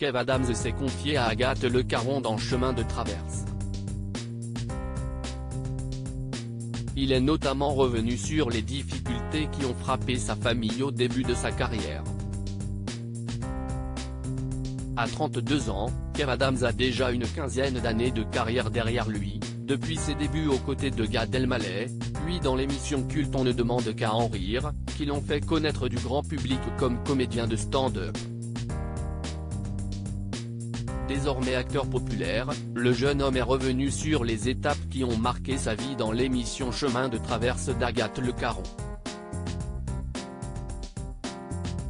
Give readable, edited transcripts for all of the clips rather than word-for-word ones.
Kev Adams s'est confié à Agathe Le Caron dans Chemin de traverse. Il est notamment revenu sur les difficultés qui ont frappé sa famille au début de sa carrière. À 32 ans, Kev Adams a déjà une quinzaine d'années de carrière derrière lui, depuis ses débuts aux côtés de Gad Elmaleh, puis dans l'émission culte On ne demande qu'à en rire, qui l'ont fait connaître du grand public comme comédien de stand-up. Désormais acteur populaire, le jeune homme est revenu sur les étapes qui ont marqué sa vie dans l'émission Chemin de traverse d'Agathe Le Caron.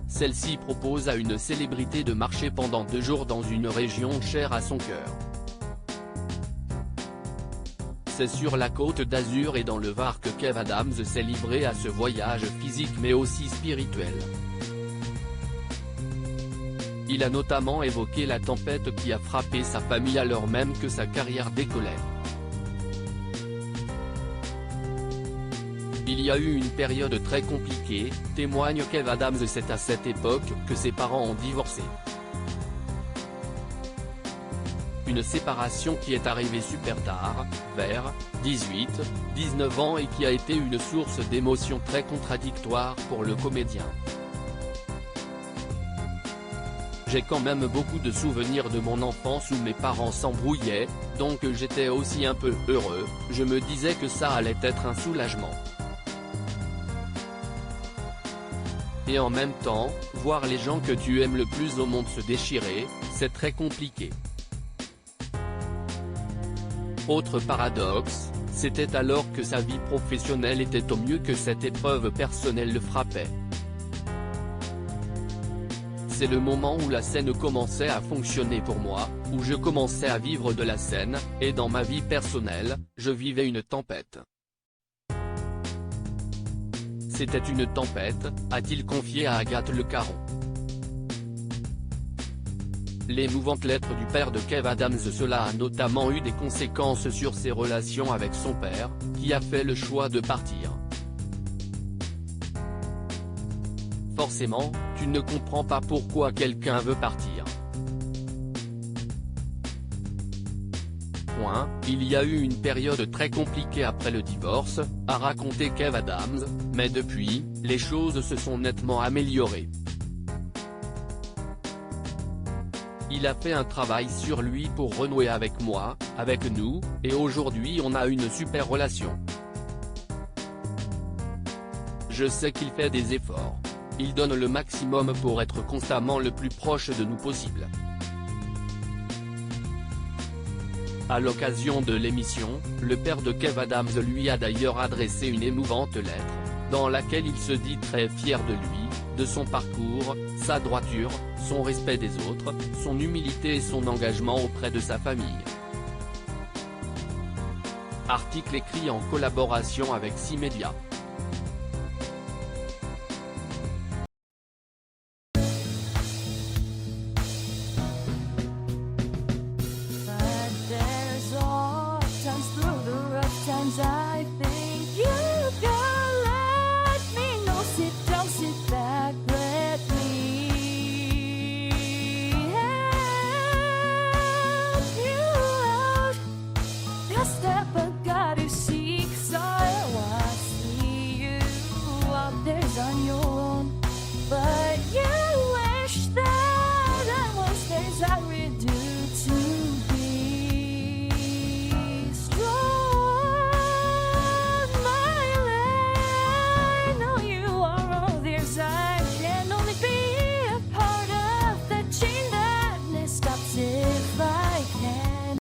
Celle-ci propose à une célébrité de marcher pendant 2 jours dans une région chère à son cœur. C'est sur la Côte d'Azur et dans le Var que Kev Adams s'est livré à ce voyage physique mais aussi spirituel. Il a notamment évoqué la tempête qui a frappé sa famille alors même que sa carrière décollait. Il y a eu une période très compliquée, témoigne Kev Adams. C'est à cette époque que ses parents ont divorcé. Une séparation qui est arrivée super tard, vers 18, 19 ans et qui a été une source d'émotions très contradictoires pour le comédien. J'ai quand même beaucoup de souvenirs de mon enfance où mes parents s'embrouillaient, donc j'étais aussi un peu heureux, je me disais que ça allait être un soulagement. Et en même temps, voir les gens que tu aimes le plus au monde se déchirer, c'est très compliqué. Autre paradoxe, c'était alors que sa vie professionnelle était au mieux que cette épreuve personnelle le frappait. C'est le moment où la scène commençait à fonctionner pour moi, où je commençais à vivre de la scène, et dans ma vie personnelle, je vivais une tempête. C'était une tempête, a-t-il confié à Agathe Le Caron. L'émouvante lettre du père de Kev Adams. Cela a notamment eu des conséquences sur ses relations avec son père, qui a fait le choix de partir. Forcément, tu ne comprends pas pourquoi quelqu'un veut partir. Il y a eu une période très compliquée après le divorce, a raconté Kev Adams, mais depuis, les choses se sont nettement améliorées. Il a fait un travail sur lui pour renouer avec moi, avec nous, et aujourd'hui on a une super relation. Je sais qu'il fait des efforts. Il donne le maximum pour être constamment le plus proche de nous possible. À l'occasion de l'émission, le père de Kev Adams lui a d'ailleurs adressé une émouvante lettre, dans laquelle il se dit très fier de lui, de son parcours, sa droiture, son respect des autres, son humilité et son engagement auprès de sa famille. Article écrit en collaboration avec 6 médias.